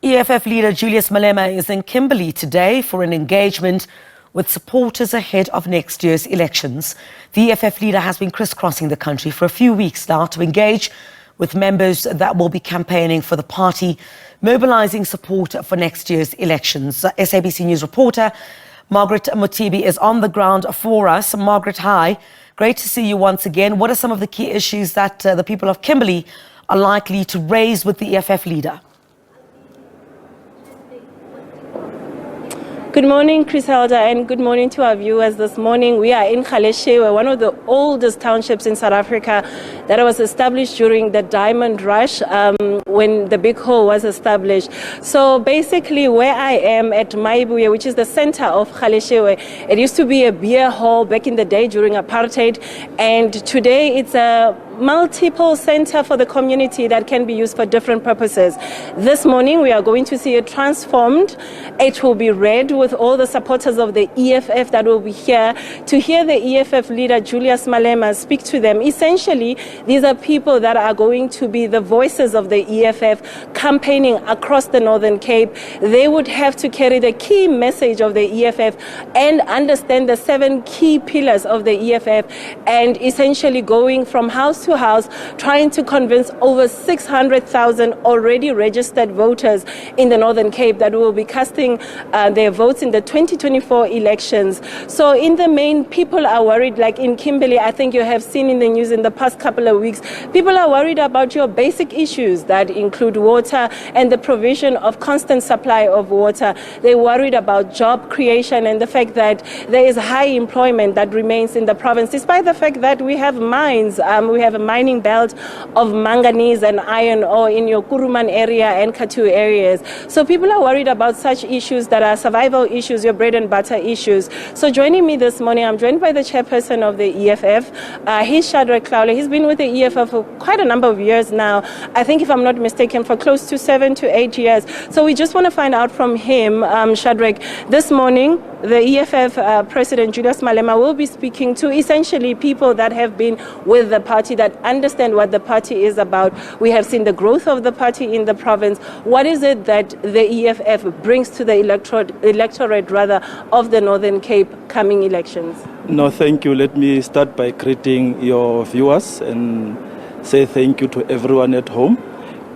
EFF leader Julius Malema is in Kimberley today for an engagement with supporters ahead of next year's elections. The EFF leader has been crisscrossing the country for a few weeks now to engage with members that will be campaigning for the party, mobilising support for next year's elections. SABC News reporter Magaret Mothibi is on the ground for us. Magaret, hi. Great to see you once again. What are some of the key issues that the people of Kimberley are likely to raise with the EFF leader? Good morning, Griselda, and good morning to our viewers. This morning we are in Galeshewe, one of the oldest townships in South Africa that was established during the Diamond Rush when the Big Hole was established. So basically where I am at Maibuye, which is the center of Galeshewe, it used to be a beer hall back in the day during apartheid, and today it's a multiple center for the community that can be used for different purposes. This morning we are going to see it transformed. It will be red with all the supporters of the EFF that will be here to hear the EFF leader Julius Malema speak to them. Essentially, these are people that are going to be the voices of the EFF campaigning across the Northern Cape. They would have to carry the key message of the EFF and understand the 7 key pillars of the EFF, and essentially going from house to house, trying to convince over 600,000 already registered voters in the Northern Cape that will be casting their votes in the 2024 elections. So in the main, people are worried, like in Kimberley, I think you have seen in the news in the past couple of weeks, people are worried about your basic issues that include water and the provision of constant supply of water. They're worried about job creation and the fact that there is high employment that remains in the province, despite the fact that we have mines. We have a mining belt of manganese and iron ore in your Kuruman area and Katu areas. So people are worried about such issues that are survival issues, your bread and butter issues. So joining me this morning, I'm joined by the chairperson of the EFF. He's Shadrack Clowley. He's been with the EFF for quite a number of years now. I think, if I'm not mistaken, for close to 7 to 8 years. So we just want to find out from him, Shadrack, this morning, the EFF President Julius Malema will be speaking to essentially people that have been with the party, that understand what the party is about. We have seen the growth of the party in the province. What is it that the EFF brings to the electorate rather of the Northern Cape coming elections? No, thank you. Let me start by greeting your viewers and say thank you to everyone at home.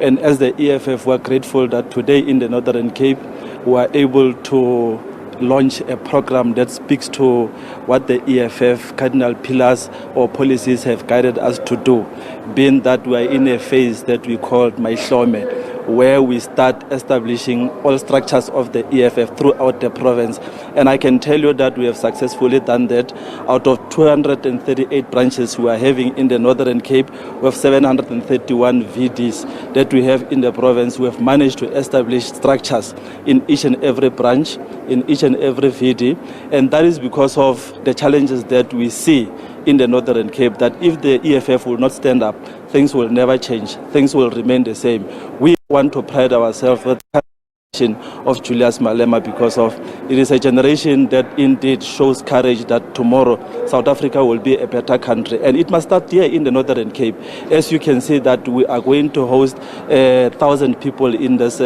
And as the EFF, we're grateful that today in the Northern Cape we are able to launch a program that speaks to what the EFF cardinal pillars or policies have guided us to do, being that we are in a phase that we called Maihlome, where we start establishing all structures of the EFF throughout the province. And I can tell you that we have successfully done that. Out of 238 branches we are having in the Northern Cape, we have 731 VDs that we have in the province. We have managed to establish structures in each and every branch, in each and every VD, and that is because of the challenges that we see in the Northern Cape, that if the EFF will not stand up, things will never change, things will remain the same. We want to pride ourselves with the generation of Julius Malema, because of it is a generation that indeed shows courage that tomorrow South Africa will be a better country, and it must start here in the Northern Cape. As you can see that we are going to host 1,000 people in this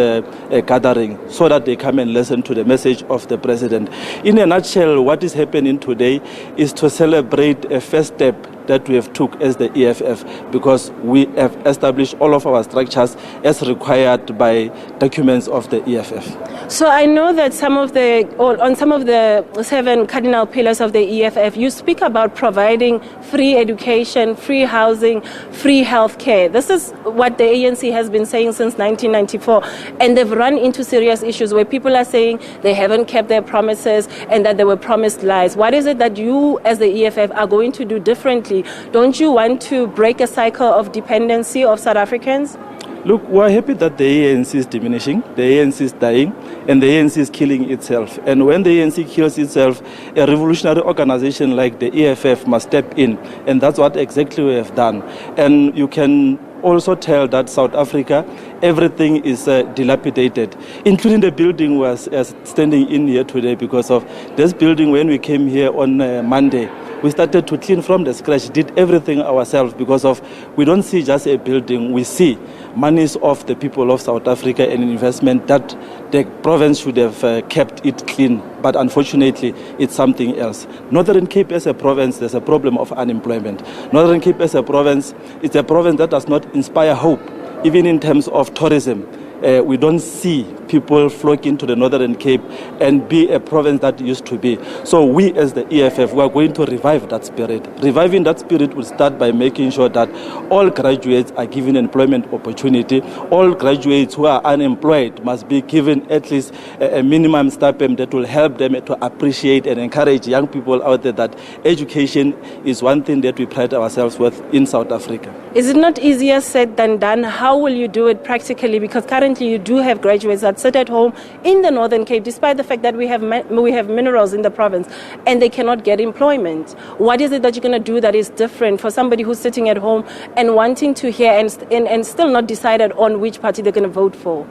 gathering so that they come and listen to the message of the president. In a nutshell, what is happening today is to celebrate a first step that we have took as the EFF, because we have established all of our structures as required by documents of the EFF. So I know that on some of the 7 cardinal pillars of the EFF, you speak about providing free education, free housing, free health care. This is what the ANC has been saying since 1994, and they've run into serious issues where people are saying they haven't kept their promises and that they were promised lies. What is it that you as the EFF are going to do differently? Don't you want to break a cycle of dependency of South Africans? Look, we're happy that the ANC is diminishing, the ANC is dying, and the ANC is killing itself. And when the ANC kills itself, a revolutionary organization like the EFF must step in. And that's what exactly we have done. And you can also tell that South Africa Everything is dilapidated, including the building was standing in here today because of this building. When we came here on Monday, we started to clean from the scratch, did everything ourselves because of we don't see just a building, we see monies of the people of South Africa and investment that the province should have kept it clean. But unfortunately, it's something else. Northern Cape as a province, there's a problem of unemployment. Northern Cape as a province, it's a province that does not inspire hope, even in terms of tourism. We don't see people flock into the Northern Cape and be a province that used to be. So we as the EFF, we are going to revive that spirit. Reviving that spirit will start by making sure that all graduates are given employment opportunity. All graduates who are unemployed must be given at least a minimum stipend that will help them to appreciate and encourage young people out there that education is one thing that we pride ourselves with in South Africa. Is it not easier said than done? How will you do it practically? Because currently you do have graduates that sit at home in the Northern Cape, despite the fact that we have minerals in the province, and they cannot get employment. What is it that you're going to do that is different for somebody who's sitting at home and wanting to hear and still not decided on which party they're going to vote for?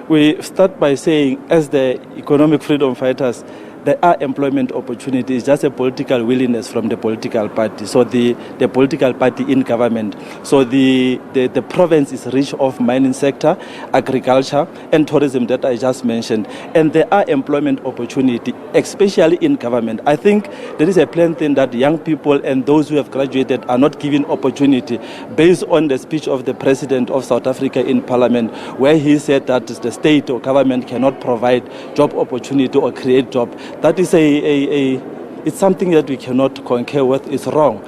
We start by saying, as the economic freedom fighters, there are employment opportunities, just a political willingness from the political party. So the political party in government. So the province is rich of mining sector, agriculture, and tourism that I just mentioned. And there are employment opportunity, especially in government. I think there is a plain thing that young people and those who have graduated are not given opportunity based on the speech of the President of South Africa in Parliament, where he said that the state or government cannot provide job opportunity or create job. That is it's something that we cannot concur with. It's wrong.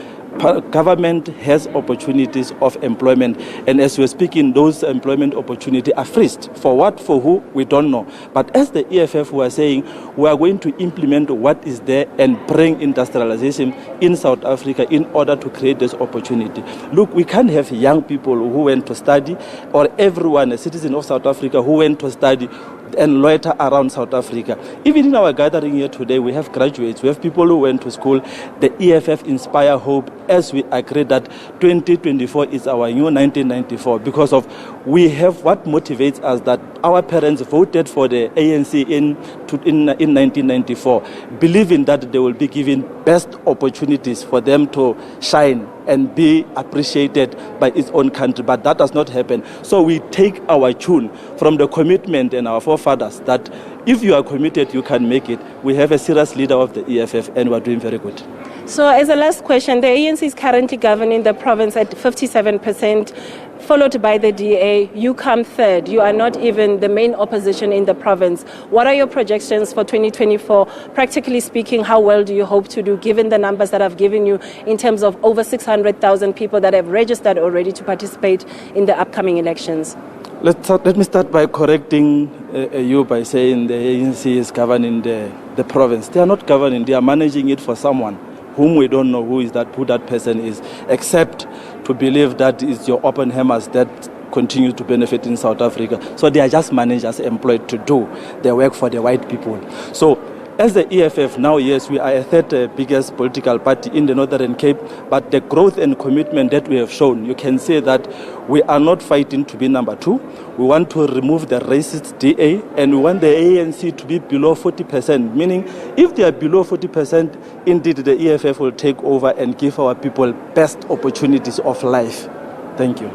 Government has opportunities of employment, and as we're speaking, those employment opportunities are freezed. For what, for who, we don't know. But as the EFF, we are saying we are going to implement what is there and bring industrialization in South Africa in order to create this opportunity. Look, we can't have young people who went to study, or everyone, a citizen of South Africa who went to study and loiter around South Africa. Even in our gathering here today, we have graduates, we have people who went to school. The EFF inspire hope as we agree that 2024 is our new 1994 because of we have what motivates us that our parents voted for the ANC in 1994, believing that they will be given best opportunities for them to shine and be appreciated by its own country, but that does not happen. So we take our tune from the commitment and our forefathers that if you are committed, you can make it. We have a serious leader of the EFF and we are doing very good. So as a last question, the ANC is currently governing the province at 57%, followed by the DA. You come third. You are not even the main opposition in the province. What are your projections for 2024? Practically speaking, how well do you hope to do, given the numbers that I've given you in terms of over 600,000 people that have registered already to participate in the upcoming elections? Let me start by correcting you by saying the ANC is governing the province. They are not governing. They are managing it for someone whom we don't know who that person is, except to believe that it's your open hammers that continue to benefit in South Africa. So they are just managers employed to do their work for the white people. So as the EFF now, yes, we are a third biggest political party in the Northern Cape, but the growth and commitment that we have shown, you can say that we are not fighting to be number two. We want to remove the racist DA, and we want the ANC to be below 40%, meaning if they are below 40%, indeed the EFF will take over and give our people best opportunities of life. Thank you.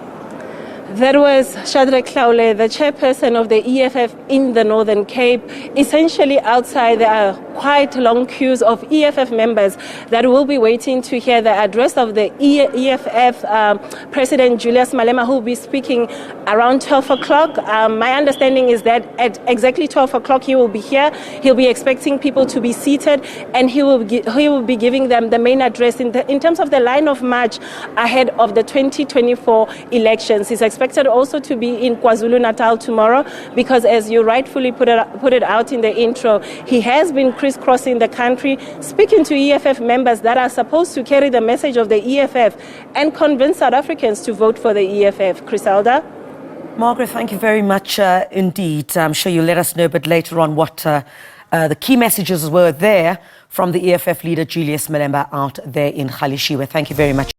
That was Shadrack Hlaule, the chairperson of the EFF in the Northern Cape. Essentially outside there are quite long queues of EFF members that will be waiting to hear the address of the EFF President Julius Malema, who will be speaking around 12 o'clock. My understanding is that at exactly 12 o'clock he will be here. He'll be expecting people to be seated, and he will be giving them the main address in terms of the line of march ahead of the 2024 elections. He's expected also to be in KwaZulu-Natal tomorrow because, as you rightfully put it out in the intro, he has been criss-crossing the country, speaking to EFF members that are supposed to carry the message of the EFF and convince South Africans to vote for the EFF. Criselda? Magaret, thank you very much indeed. I'm sure you'll let us know a bit later on what the key messages were there from the EFF leader Julius Malema out there in Khalishiwe. Thank you very much.